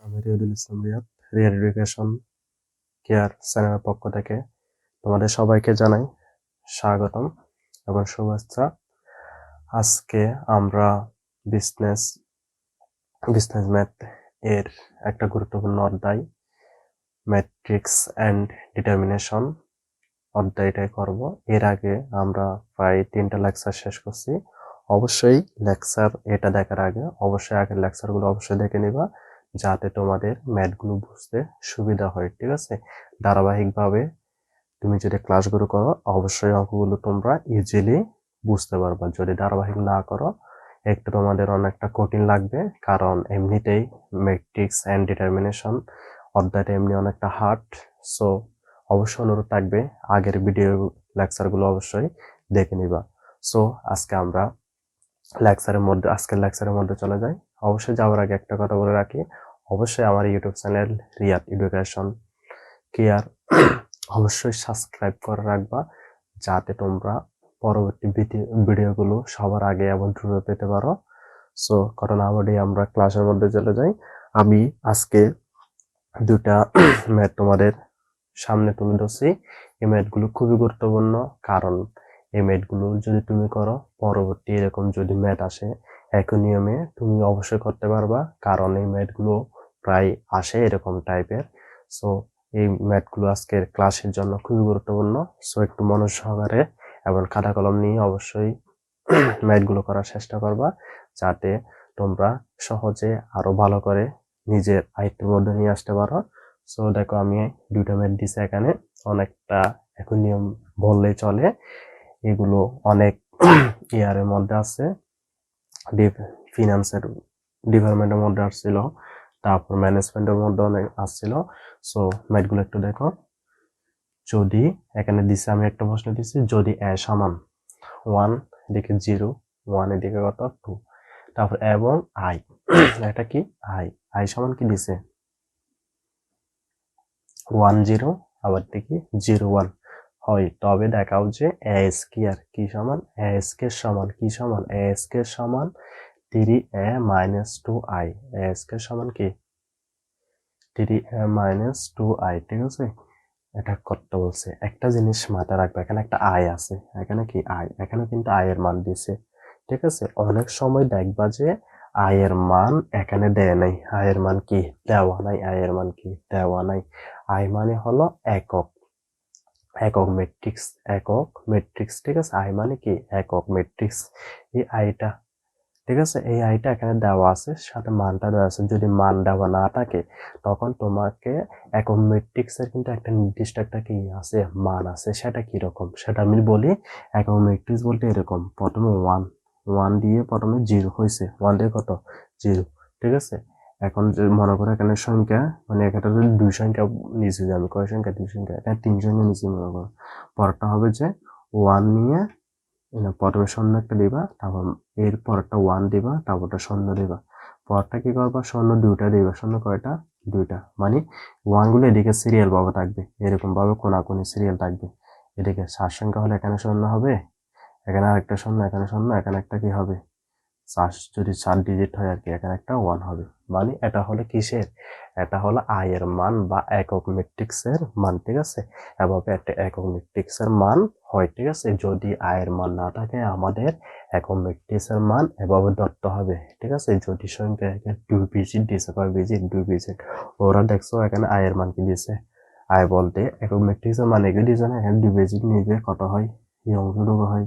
আমি রিয়াদুল ইসলাম Riyad, Riyad education care চ্যানেলের পক্ষ থেকে তোমাদের সবাইকে জানাই স্বাগতম এবং শুভেচ্ছা। আজকে আমরা বিজনেস ম্যাথ এর একটা গুরুত্বপূর্ণ অধ্যায় ম্যাট্রিক্স অ্যান্ড ডিটারমিনেশন অধ্যায়টাই করব। এর আগে আমরা প্রায় 3টা লেকচার শেষ করছি। অবশ্যই লেকচার এটা দেখার আগে অবশ্যই আগের লেকচারগুলো অবশ্যই দেখে নিবা, যাতে তোমাদের ম্যাথগুলো বুঝতে সুবিধা হয়। ঠিক আছে, ধারাবাহিকভাবে তুমি যদি ক্লাসগুলো করো অবশ্যই অঙ্কগুলো তোমরা ইজিলি বুঝতে পারবা। যদি ধারাবাহিক না করো একটু তোমাদের অনেকটা কঠিন লাগবে, কারণ এমনিতেই ম্যাট্রিক্স অ্যান্ড ডিটারমিনেশন অধ্যায়টা এমনি অনেকটা হার্ড। সো অবশ্যই অনুরোধ থাকবে আগের ভিডিও লেকচারগুলো অবশ্যই দেখে নিবা। সো আমরা আজকের লেকচারের মধ্যে চলে যাই। অবশ্যই যাওয়ার আগে একটা কথা বলে রাখি, অবশ্যই আমার YouTube channel Riyad education care অবশ্যই সাবস্ক্রাইব করে রাখবা, যাতে তোমরা পরবর্তী ভিডিওগুলো সবার আগে এবং দ্রুত পেতে পারো। সো কথা না বলে আমরা ক্লাসের মধ্যে চলে যাই। আমি আজকে দুটা ম্যাথ তোমাদের সামনে তুলে ধরছি। এই ম্যাথগুলো খুবই গুরুত্বপূর্ণ, কারণ এই ম্যাথগুলো যদি তুমি করো পরবর্তী এরকম যদি ম্যাথ আসে একই নিয়মে তুমি অবশ্যই করতে পারবা, কারণ এই ম্যাথগুলো প্রায় আসে এরকম টাইপের। সো এই ম্যাথগুলো আজকের ক্লাসের জন্য খুবই গুরুত্বপূর্ণ। সো একটু মনোযোগ সহকারে এবং খাতা কলম নিয়ে অবশ্যই ম্যাথগুলো করার চেষ্টা করবা, যাতে তোমরা সহজে আরো ভালো করে নিজের আয়ত্তের মধ্যে নিয়ে আসতে পারো। সো দেখো, আমি দুইটা ম্যাথ দিছি এখানে, অনেকটা এখন নিয়ম বললেই চলে। এগুলো অনেক ইয়ারের মধ্যে আছে, ফিনান্সের ডিপার্টমেন্টের মধ্যে আসছিল, তারপর ম্যানেজমেন্টের মধ্যে অনেক আসছিল। সো ম্যাথগুলো একটু দেখো। যদি এখানে দিছে, আমি একটা প্রশ্ন দিছি, যদি এ সমান 1 এদিকে 0, 1 এদিকে কত 2, তারপর এবং আই এটা কি আই সমান কি দিছে 1 0, আবার দেখি 0 1 হয়, তবে দেখাও যে এ স্কয়ার কি সমান এ স্কয়ার সমান কি সমান এ স্কয়ার সমান 3a - 2i। এ স্কয়ার সমান কি 3a - 2i। ঠিক আছে, এটা করতে বলছে। একটা জিনিস মাথায় রাখবে, এখানে একটা আই আছে, এখানে কি আই, এখানে কিন্তু আই এর মান দিছে। ঠিক আছে, অনেক সময় দেখবা যে আই এর মান এখানে দেয় নাই, আই এর মান কি দেওয়া নাই, আই এর মান কি দেওয়া নাই। আই মানে হলো একক ম্যাট্রিক্স। ঠিক আছে, আই মানে কি একক ম্যাট্রিক্স। এই আইটা, ঠিক আছে, এই আইটা এখানে দেওয়া আছে, সাথে মানটা দেওয়া আছে। যদি মান দেওয়া না থাকে তখন তোমাকে একক ম্যাট্রিক্স এর কিন্তু একটা নির্দিষ্ট একটা কি আছে, মান আছে। সেটা কি রকম সেটা আমি বলি। একক ম্যাট্রিক্স বলতে এরকম, প্রথমে 1 দিয়ে প্রথমে 0 হয়েছে, 1 দিয়ে কত 0। ঠিক আছে, এখন মনে করো এখানে সংখ্যা, মানে এখানে যদি 2 সংখ্যা নিচে যাবে, কয় সংখ্যা 2 সংখ্যা, এখানে 3 সংখ্যা নিচে মনে করো। পরটা হবে যে 1 নিয়ে প্রথমে শূন্য একটা দিবা, তারপর এর পরটা 1 দিবা, তারপরটা শূন্য দিবা। পরটা কি করবা, শূন্য 2টা দিবা। শূন্য কয়টা 2টা, মানে 1 গুলো এদিকে সিরিয়াল ভাবে থাকবে, এরকম ভাবে কোনাকুনি সিরিয়াল থাকবে। এদিকে 7 সংখ্যা হলে এখানে শূন্য হবে, এখানে আরেকটা শূন্য, এখানে শূন্য, এখানে একটা কি হবে 4, যদি 4 ডিজিট হয় আর কি, এখানে একটা 1 হবে। মানে এটা হলো কিসের, এটা হলো আই এর মান বা একক ম্যাট্রিক্স এর মান। ঠিক আছে, এভাবে একটা একক ম্যাট্রিক্স এর মান হয়। ঠিক আছে, যদি আই এর মান না থাকে আমাদের একক ম্যাট্রিক্স এর মান এভাবে ধরতে হবে। ঠিক আছে, যদি সংখ্যা এখানে 2 ডিজিট দিয়েছে, কয় ডিজিট 2 ডিজিট, ওরা দেখছো এখানে আই এর মান কি দিয়েছে, আই বলতে একক ম্যাট্রিক্স এর মান এগুলো দিয়েছে না, এখানে 2 ডিজিট নিয়ে কত হয়, এই অংশটুকু হয়,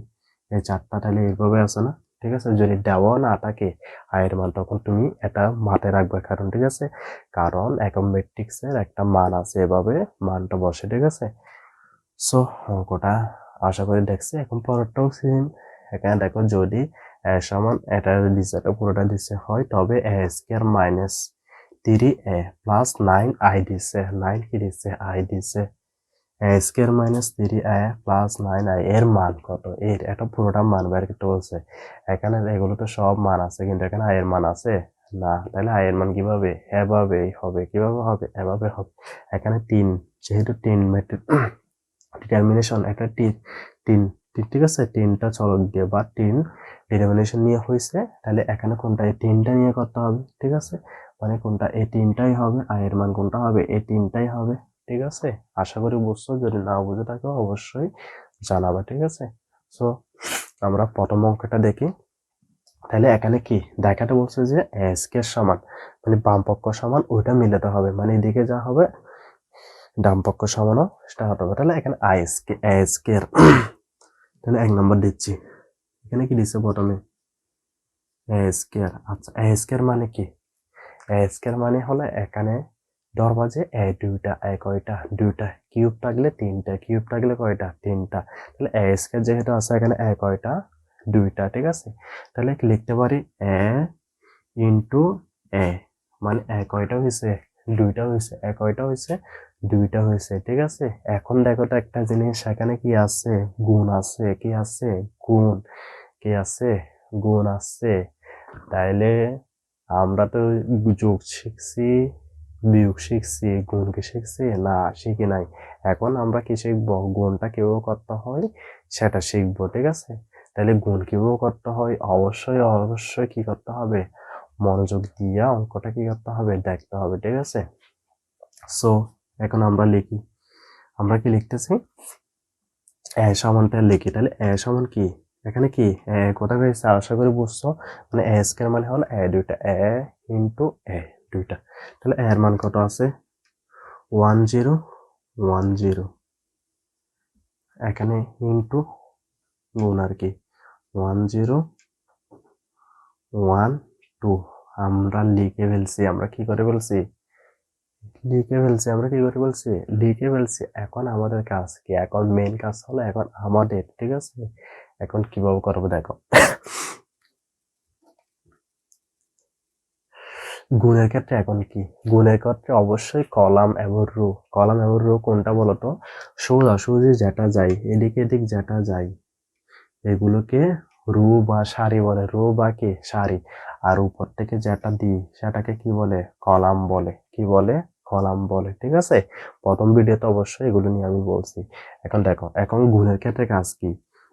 এই 4টা, তাহলে এইভাবে আছে না। ঠিক আছে, যদি দেওয়া না থাকে আয়ের মান, তখন তুমি এটা মাথায় রাখবে, কারণ ঠিক আছে, কারণ একক ম্যাট্রিক্স এর একটা মান আছে, এভাবে মানটা বসে। ঠিক আছে, সো অঙ্কটা আশা করি দেখছি। এখন পরেরটাও সেম। এখানে দেখো, যদি এ সমান এটা দিচ্ছে, এটা পুরোটা দিচ্ছে হয়, তবে এ square minus 3a plus 9i দিচ্ছে, 9 কি দিচ্ছে আই দিচ্ছে। Square minus 3a plus 9i এর মান কত, এর এটা পুরোটা মান বের করতে বলছে। এখানে এগুলো তো সব মান আছে, কিন্তু এখানে আয়ের মান আছে না, তাহলে আয়ের মান কিভাবে, এভাবে হবে, কিভাবে হবে, এভাবে হবে। এখানে 3, যেহেতু 3 ডিটারমিনেশন, একটা 3 ঠিক আছে, 3টা চলক দিয়ে বা 3 ডিটারমিনেশন নিয়ে হয়েছে, তাহলে এখানে কোনটা এই 3টা নিয়ে করতে হবে। ঠিক আছে, মানে কোনটা এই 3টাই হবে, আর এর মান কোনটা হবে এই 3টাই হবে। ঠিক আছে, আশা করি বুঝছো, যদি না বুঝে থাকো অবশ্যই জানাবা। ঠিক আছে, সো আমরা প্রথম অঙ্কটা দেখি। তাহলে এখানে কি দেখাতে বলছে যে স্কেয়ার সমান, মানে বাম পক্ষ সমান ওইটা মিলাতে হবে, মানে এদিকে যা হবে ডান পক্ষ সমানও স্টার্ট হবে। তাহলে এখানে স্কেয়ার তাহলে 1 নম্বর দিচ্ছি। এখানে কি দিচ্ছে প্রথমে স্কেয়ার। আচ্ছা, স্কেয়ার মানে কি? স্কেয়ার মানে হলো এখানে ধরবা যে দুইটা কয়টা দুইটা, কিউব থাকলে 3টা, কিউব থাকলে কয়টা 3টা। তাহলে স্কেয়ার যেহেতু আছে এখানে কয়টা 2টা। ঠিক আছে, তাহলে লিখতে পারি ইন্টু মানে কয়টা হয়েছে 2টা হয়েছে, কয়টা হয়েছে 2টা হয়েছে। ঠিক আছে, এখন দেখো তো একটা জিনিস, এখানে কি আছে গুণ আছে, কি আছে গুণ, কি আছে গুণ আছে। তাইলে আমরা তো যোগ শিখছি, বিয়োগ শিখছি, গুণ কি শিখছি না? শিখি নাই। এখন আমরা কি শিখবো? গুণটা কিভাবে করতে হয় সেটা শিখবো। ঠিক আছে, তাহলে গুণ কিভাবে করতে হয় অবশ্যই অবশ্যই কি করতে হবে, মনোযোগ দিয়ে অঙ্কটা কি করতে হবে দেখতে হবে। ঠিক আছে, সো এখন আমরা লিখি, আমরা কি লিখতেছি সমানটা লিখি। তাহলে সমান কি এখানে কি কোথায় হয়েছে আশা করি বুঝছো, মানে স্কয়ার মানে হলো দুইটা, ইন্টু দুইটা। তাহলে এর মান কত আছে 1010, এখানে ইন্টু গুণ আর কি 1012। আমরা লিখে ফেলছি, আমরা কি করে ফেলছি আমরা কি করে বলছি লিখে ফেলছি। এখন আমাদের কাজ কি, এখন মেইন কাজ হলো এখন আমাদের। ঠিক আছে, এখন কিভাবে করবো দেখো। গুণের ক্ষেত্রে এখন কি, গুণের ক্ষেত্রে অবশ্যই কলাম এবং রো। কলাম এবং রো কোনটা বলতো, সোজাসুজি যেটা যায় এদিকে এদিক যেটা যায় এগুলোকে রো বা সারি বলে, রো বা কি সারি। আর উপর থেকে যেটা দিই সেটাকে কি বলে কলাম বলে, কি বলে কলাম বলে। ঠিক আছে, প্রথম ভিডিওতে অবশ্যই এগুলো নিয়ে আমি বলছি। এখন দেখো, এখন গুণের ক্ষেত্রে কাজ কি,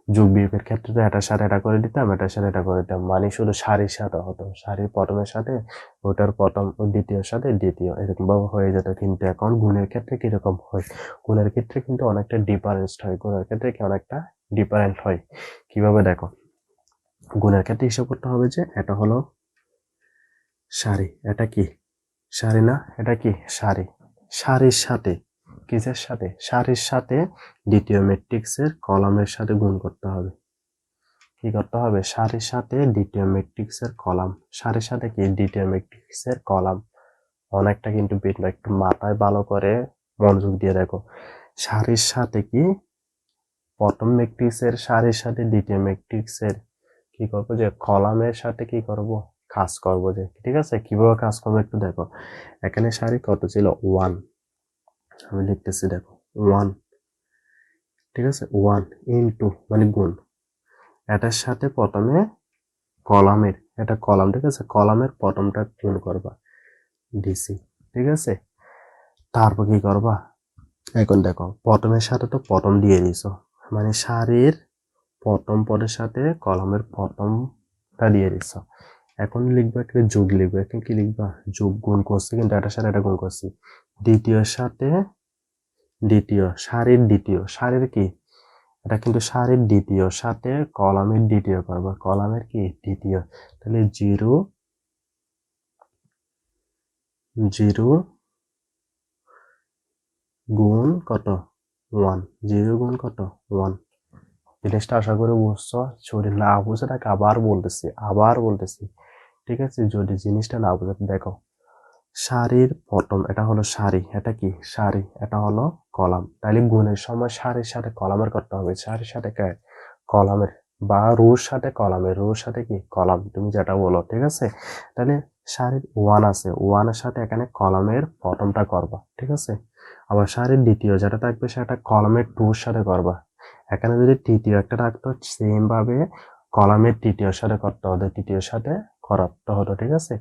যোগ বিয়োগের ক্ষেত্রে তো এটার সাথে এটা করে দিতাম, এটার সাথে এটা করে দিতাম, মানে শুধু সারির সাথে হতো, সারির প্রথমের সাথে ওটার প্রথম, দ্বিতীয় সাথে দ্বিতীয়, এরকম ভাবে হয়ে যেত। কিন্তু এখন গুণের ক্ষেত্রে কিরকম হয়, গুণের ক্ষেত্রে কিন্তু অনেকটা ডিফারেন্স হয়, গুণের ক্ষেত্রে কি অনেকটা ডিফারেন্ট হয়। কিভাবে দেখো, গুণের ক্ষেত্রে হিসাব করতে হবে যে এটা হলো সারি, এটা কি সারি না, এটা কি সারি, সারির সাথে কিসের সাথে, সারির সাথে দ্বিতীয় ম্যাট্রিক্সের কলামের সাথে গুণ করতে হবে। কি করতে হবে, সারির সাথে দ্বিতীয় ম্যাট্রিক্সের কলাম, সারির সাথে কি দ্বিতীয় ম্যাট্রিক্সের কলাম। অনেকটা কিন্তু একটু মাথায় ভালো করে মনোযোগ দিয়ে দেখো, সারির সাথে কি প্রথম ম্যাট্রিক্সের সারির সাথে দ্বিতীয় ম্যাট্রিক্সের কি করবো যে কলামের সাথে কি করব কাজ করব যে। ঠিক আছে, কিভাবে কাজ করবো একটু দেখো। এখানে সারি কত ছিল 1, আমি লিখতেছি দেখো 1। ঠিক আছে, 1 ইন্টু মানে গুণ, এটার সাথে প্রথমে কলামের, এটা কলাম। ঠিক আছে, কলামের প্রথমটা গুণ করবা ডিসি। ঠিক আছে, তারপর কি করবা, এখন দেখো প্রথমের সাথে তো প্রথম দিয়ে দিছো, মানে সারির প্রথম পদের সাথে কলামের প্রথমটা দিয়ে দিছ। এখন লিখবা একটা যোগ, লিখবা এখন কি লিখবা যোগ, গুণ করছি কিন্তু এটার সাথে এটা গুণ করছি, দ্বিতীয় সাথে দ্বিতীয়, সারির দ্বিতীয়, সারির কি এটা কিন্তু সারির দ্বিতীয় সাথে কলামের দ্বিতীয় করবা, কলামের কি দ্বিতীয়। তাহলে 0 0 গুণ কত 1, 0 গুণ কত 1। জিনিসটা আশা করি বুঝছো, যদি না বুঝে তাকে আবার বলতেছি। ঠিক আছে, যদি জিনিসটা না বুঝে দেখো, সারির প্রথম এটা হলো সারি, এটা কি সারি, এটা হলো কলাম। তাহলে গুণের সময় সারির সাথে কলামের করতে হবে, সারির সাথে কলামের, বা রোর সাথে কলামের, রোর সাথে কি কলাম, তুমি যেটা বলো। ঠিক আছে, তাহলে সারির 1 আছে, 1 এর সাথে এখানে কলামের প্রথমটা করবা। ঠিক আছে, আবার সারির দ্বিতীয় যেটা থাকবে সেটা কলামের 2 এর সাথে করবা। এখানে যদি তৃতীয় একটা থাকতো সেম ভাবে কলামের তৃতীয় সাথে করতে হতো, তৃতীয় সাথে করতে হতো। ঠিক আছে,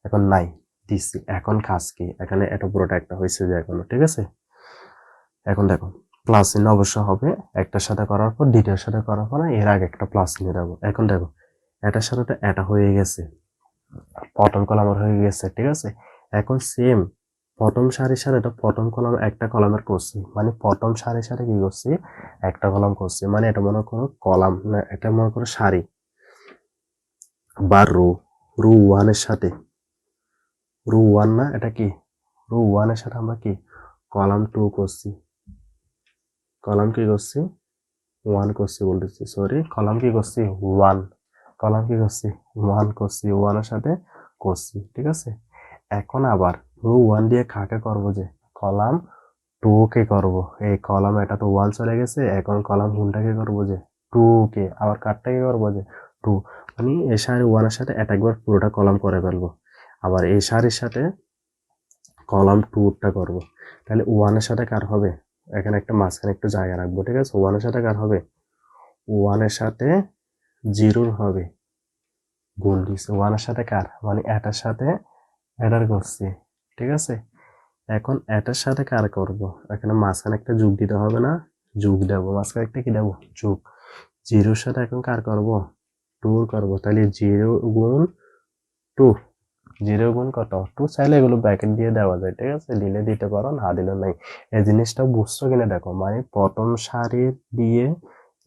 এখন নাই দিচ্ছি, এখন কাজ কি, এখানে এটা পুরোটা একটা হয়েছে যে এখনো। ঠিক আছে, এখন দেখো প্লাস চিহ্ন অবশ্য হবে একটার সাথে করার পর দ্বিতীয়ের সাথে করার পর এর আগে একটা প্লাস চিহ্ন দেবো। এখন দেখো এটার সাথে তো এটা হয়ে গেছে, প্রথম কলামের হয়ে গেছে, ঠিক আছে। এখন সেম প্রথম সারির সাথে এটা প্রথম কলাম একটা কলামের করছি, মানে প্রথম সারির সাথে কি করছি একটা কলাম করছি, মানে এটা মনে করো কলাম না, এটা মনে করো সারি বা রো, রো ওয়ানের সাথে রো ওয়ান না, এটা কি রো ওয়ানের সাথে আমরা কি কলাম টু করছি, কলাম কি করছি ওয়ান করছি বলতেছি, সরি কলাম কি করছি ওয়ান, কলাম কি করছি ওয়ান করছি, ওয়ানের সাথে করছি, ঠিক আছে। এখন আবার রো ওয়ান দিয়ে কাকে করবো যে কলাম টু কে করবো, এই কলাম এটা তো ওয়ান চলে গেছে, এখন কলাম কোনটাকে করবো যে টু কে, আবার কারটাকে করবো যে টু, মানে এই সারি ওয়ানের সাথে এটা একবার পুরোটা কলাম করে ফেলবো, আবার এই সারির সাথে কলাম টুটা করবো, তাহলে ওয়ানের সাথে কার হবে, এখানে একটা মাঝখানে একটু জায়গা রাখবো, ঠিক আছে। ওয়ানের সাথে কার হবে, ওয়ানের সাথে জিরোর হবে, গুণ দিচ্ছে ওয়ানের সাথে কার, মানে এটার সাথে এটার করছি, ঠিক আছে। এখন এটার সাথে কার করব, এখানে মাঝখানে একটা যোগ দিতে হবে না, যোগ দেবো, মাঝখানে একটা কি দেবো যোগ, জিরোর সাথে এখন কার করব টুর করবো, তাহলে জিরো গুণ টু, জিরো গুণ কত টু, চাইলে এগুলো ব্র্যাকেট দিয়ে দেওয়া যায়, ঠিক আছে, দিলে দিতে পারো না দিলে নাই। এই জিনিসটা বুঝছো কিনা দেখো, মানে প্রথম সারি দিয়ে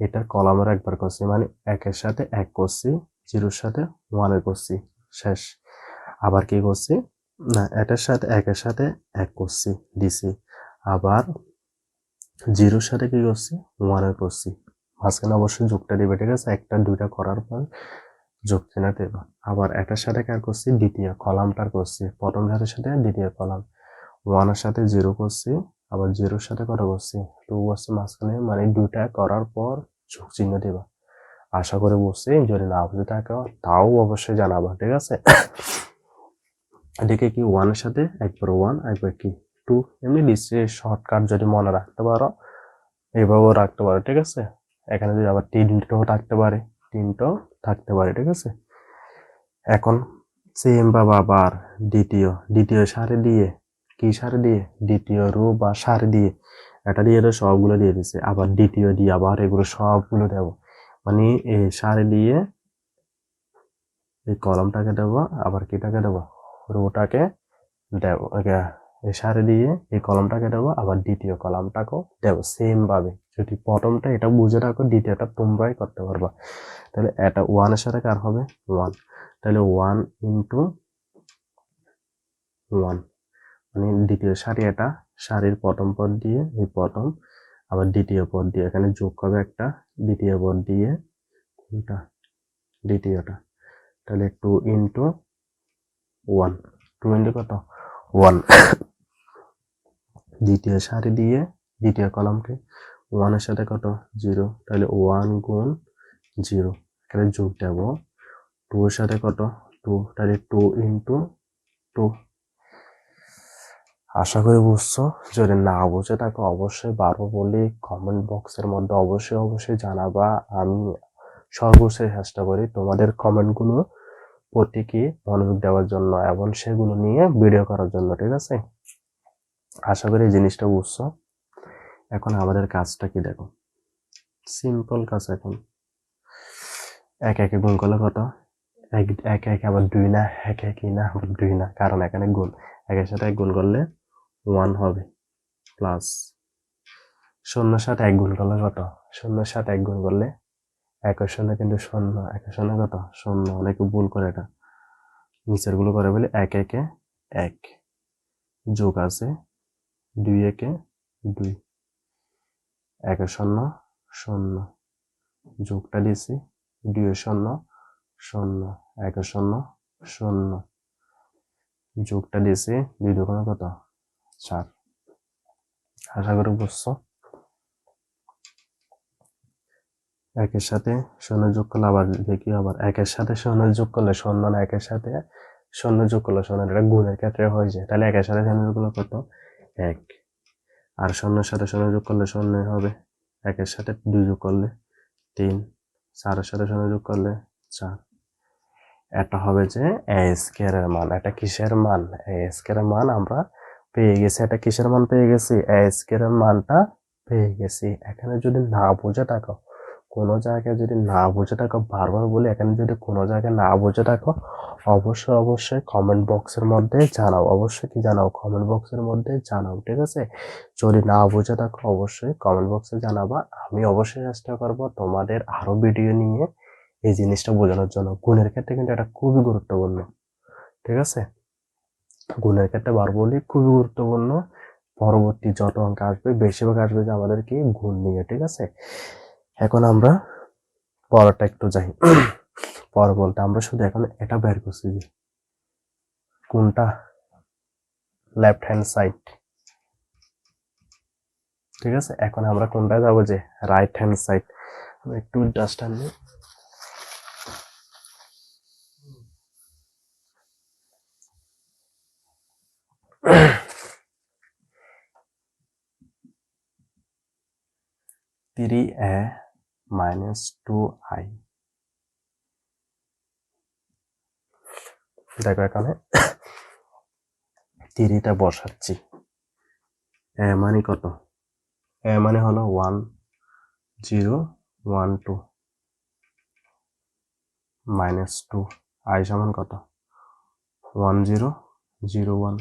এটার কলামের একবার করছি, মানে একের সাথে এক করছি, জিরোর সাথে ওয়ানের করছি, শেষ। আবার কি করছি না এটার সাথে একের সাথে এক করছি দিছি, আবার জিরোর সাথে কি করছি ওয়ানের করছি, মাঝখানে অবশ্যই যোগটা দিবে, ঠিক আছে, একটা দুইটা করার পর যোগ চিহ্ন দেবে। আবার এটার সাথে কার করছি দ্বিতীয় কলামটার করছি, প্রথম ধারের সাথে দ্বিতীয় কলাম, ওয়ানের সাথে জিরো করছি, আবার জিরোর সাথে কত করছি টু করছি মাঝখানে, মানে দুইটা করার পর যোগ চিহ্ন দিবা। আশা করে বুঝছি, যদি না বুঝে থাকো তাও অবশ্যই জানাবা, ঠিক আছে। এদিকে কি ওয়ানের সাথে একবার ওয়ান একবার কি টু, এমনি দিচ্ছে শর্টকাট, যদি মনে রাখতে পারো এইভাবেও রাখতে পারো, ঠিক আছে। এখানে যদি আবার তিনটাও থাকতে পারে, তিনটাও থাকতে পারে, ঠিক আছে। এখন সেম ভাবে আবার দ্বিতীয় দ্বিতীয় সারি দিয়ে কি সারি দিয়ে দ্বিতীয় রো বা সারি দিয়ে এটা দিয়ে তো সবগুলো দিয়ে দিছে, আবার দ্বিতীয় দিয়ে আবার এগুলো সবগুলো দেবো, মানে এই সারি দিয়ে এই কলামটাকে দেবো, আবার কিটাকে দেবো রোটাকে দেবো, এই সারি দিয়ে এই কলামটাকে দেবো, আবার দ্বিতীয় কলামটাকেও দেবো সেম ভাবে। যদি প্রথমটা এটা বুঝে রাখো, দ্বিতীয়টা তোমরাই করতে পারবা। তাহলে এটা ওয়ানের সাথে কার হবে ওয়ান, তাহলে ওয়ান ইন্টু ওয়ান, মানে দ্বিতীয় সারি, এটা সারির প্রথম পদ দিয়ে এই প্রথম, আবার দ্বিতীয় পদ দিয়ে এখানে যোগ হবে একটা, দ্বিতীয় পদ দিয়ে কোনটা দ্বিতীয়টা, তাহলে two into one, two into কত ওয়ান, দ্বিতীয় সারি দিয়ে দ্বিতীয় কলামকে ওয়ানের সাথে কত জিরো, তাহলে ওয়ান গুণ জিরো, এখানে যোগ দেব, টু এর সাথে কত টু, তাহলে টু ইন্টু টু। আশা করি বুঝছো, যদি না বুঝে থাকো অবশ্যই বারো বলি কমেন্ট বক্সের মধ্যে অবশ্যই অবশ্যই জানাবা, আমি সর্বোচ্চ চেষ্টা করি তোমাদের কমেন্টগুলো প্রতীকী মনোযোগ দেওয়ার জন্য এবং সেগুলো নিয়ে ভিডিও করার জন্য, ঠিক আছে। আশা করি এই জিনিসটা বুঝছো। এখন আমাদের কাজটা কি দেখো, সিম্পল কাজ। এখন এক একে গুণ করলে কত, এক এক আবার দুই না, এক একই না আবার দুই না, কারণ এখানে গুণ, একের সাথে এক গুণ করলে ওয়ান হবে, প্লাস শূন্যের সাথে এক গুণ করলে কত, শূন্যের সাথে এক গুণ করলে একের শূন্য কিন্তু শূন্য, একের শূন্য কত শূন্য, অনেকে ভুল করে এটা নিচের গুলো করে বলে, এক একে এক, যোগ আছে দুই একে দুই, একের শূন্য শূন্য, যোগটা দিছি দুইয়ের শূন্য শূন্য, একের শূন্য শূন্য, যোগটা দিছি দুই দুগুণে কত চার। আশা করি বুঝছো। একের সাথে শূন্য যোগ করলে আবার দেখি, আবার একের সাথে শূন্য যোগ করলে শূন্য না, একের সাথে শূন্য যোগ করলে শূন্য, এটা গুণের ক্ষেত্রে হয়ে যায়, তাহলে একের সাথে শূন্য যোগ করলে কত এক, আর শূন্যের সাথে শূন্য যোগ করলে শূন্য হবে, একের সাথে দুই যোগ করলে তিন, চারের সাথে শূন্য যোগ করলে চার। এটা হবে যে এ স্কয়ার এর মান, এটা কিসের মান এ স্কয়ার এর মান আমরা পেয়ে গেছি, এটা কিসের মান পেয়ে গেছি এ স্কয়ার এর মানটা পেয়ে গেছি। এখানে যদি না বুঝে থাকো, কোনো জায়গায় যদি না বুঝে থাকো, বারবার বলি, এখানে যদি কোনো জায়গায় না বুঝে থাকো, অবশ্যই কমেন্ট বক্সের মধ্যে জানাও। অবশ্যই কি জানাও? কমেন্ট বক্সের মধ্যে জানাও, ঠিক আছে? যদি না বুঝে থাকো অবশ্যই কমেন্ট বক্সে জানাবা। আমি অবশ্যই চেষ্টা করব তোমাদের আরো ভিডিও নিয়ে এই জিনিসটা বোঝানোর জন্য। গুণের ক্ষেত্রে কিন্তু এটা খুবই গুরুত্বপূর্ণ, ঠিক আছে? গুণের ক্ষেত্রে বার বলি খুবই গুরুত্বপূর্ণ। পরবর্তী যত অঙ্ক আসবে বেশিরভাগ আসবে যে আমাদের কি গুণ নিয়ে, ঠিক আছে? এখন আমরা পরটা একটু যাই। পর বলতে আমরা শুধু এখন এটা বের করছি যে কোনটা লেফট হ্যান্ড সাইড, ঠিক আছে? এখন আমরা কোনটা যাবো? যে রাইট হ্যান্ড সাইড। একটু জাস্ট আনি। থ্রি এ মাইনাস 2i। দেখো এখানে থ্রিটা বসাচ্ছি। এ মানে কত? এ মানে হলো 1 0 1 2 মাইনাস 2, i সমান কত? 1 0 0 1।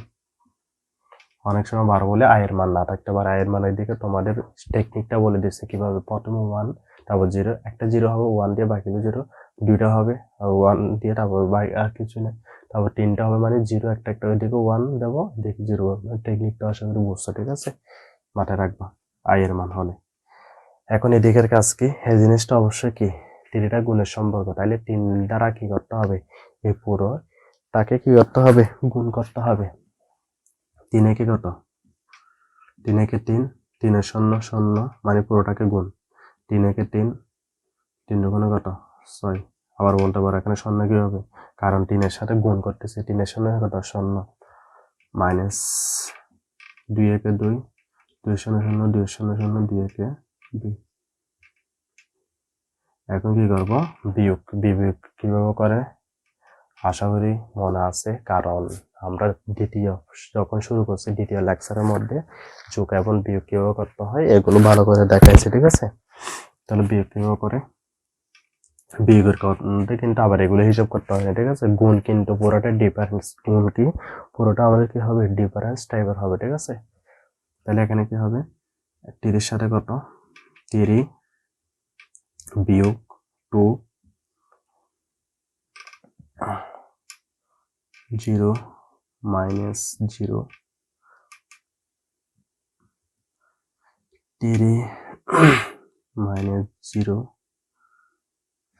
অনেক সময় বার বলে আয়ের মান না থাকতে পারে। আয়ের মানের দিকে তোমাদের টেকনিকটা বলে দিচ্ছে কিভাবে। প্রথমে 1, তারপর 0, একটা 0 হবে 1 দিয়ে, বাকি 0 দুইটা হবে 1 দিয়ে, তারপর আর কিছু না, তারপর 3টা হবে মানে 0, একটা ওইদিকে 1 দেবো, দেখি 0। টেকনিকটা আশা করি বুঝছো, ঠিক আছে? মাথায় রাখবা আয়ের মান হলে। এখন এদিকের কাজ কি? এই জিনিসটা অবশ্যই কি তিনটা গুণের সম্পর্ক, তাইলে 3 দ্বারা কি করতে হবে? এই পুরো তাকে কি করতে হবে? গুণ করতে হবে। 3 কি কত? 3 একে 3, 3 শূন্য শূন্য মানে পুরোটাকে গুণ। 3 একে 3, 3 দুগুণে কত? 6। আবার বলতে পারো এখানে শূন্য কি হবে? কারণ 3 সাথে গুণ করতেছে। 3 শূন্য কত? শূন্য। মাইনাস 2 একে 2, 2 শূন্য শূন্য, 2 শূন্য শূন্য, 2 একে 2। এখন কি করবো? বিয়োগ। বিয়োগ কিভাবে করে আশা করি মনে আছে, কারণ আমরা যখন শুরু করছি দ্বিতীয় লেকচারের মধ্যে যোগ এবং বিয়োগ কিভাবে করতে হয় এগুলো ভালো করে দেখাইছে, ঠিক আছে? তাহলে বিয়োগ কিভাবে করে? বিয়োগের করতে কিন্তু আবার এগুলো হিসাব করতে হয় না, ঠিক আছে? গুণ কিন্তু পুরোটা ডিফারেন্স। গুণ কি পুরোটা আমাদের কি হবে? ডিফারেন্স টাইপের হবে, ঠিক আছে? তাহলে এখানে কি হবে? 3 সাথে কত? 3 বিয়োগ 2 0 মাইনাস 0 3 মাইনাস 0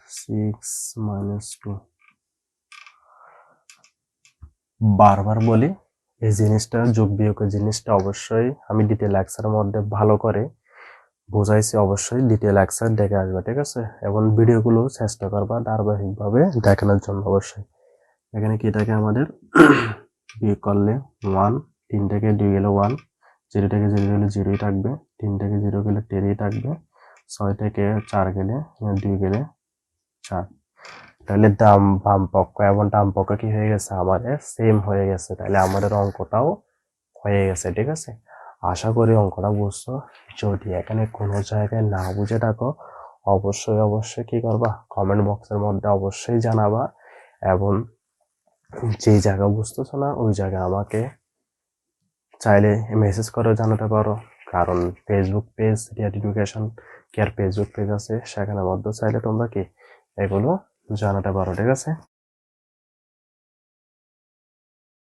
6 মাইনাস 2। বারবার বলি এই জিনিসটা, যোগ বিয়োগের জিনিসটা অবশ্যই আমি দ্বিতীয় লেকচারের মধ্যে ভালো করে বুঝাইছি। অবশ্যই দ্বিতীয় লেকচার দেখে আসবে, ঠিক আছে? এবং ভিডিওগুলো চেষ্টা করবা ধারাবাহিকভাবে দেখানোর জন্য। অবশ্যই এখানে কি থাকে আমাদের? বিয়োগ করলে 1, 3 থেকে 2 গেলে 1, 0 থেকে 0 গেলে 0ই থাকবে, 3 থেকে 0 গেলে 10ই থাকবে, 6 থেকে 4 গেলে 2 গেলে 4। তাহলে বাম পক্ষ এবং ডান পক্ষ কি হয়ে গেছে? আমাদের সেম হয়ে গেছে। তাহলে আমাদের অঙ্কটাও হয়ে গেছে, ঠিক আছে? আশা করি অঙ্কটা বুঝছো। যদি এখানে কোনো জায়গায় না বুঝে থাকো অবশ্যই কি করবা? কমেন্ট বক্সের মধ্যে অবশ্যই জানাবা। এবং যে জায়গা বুঝতেছো না ওই জায়গায় আমাকে চাইলে মেসেজ করে জানাতে পারো। কারণ Facebook page, Riyad education care Facebook page আছে, সেখানের মধ্যে চাইলে তোমরা কি এগুলো জানাতে পারো, ঠিক আছে?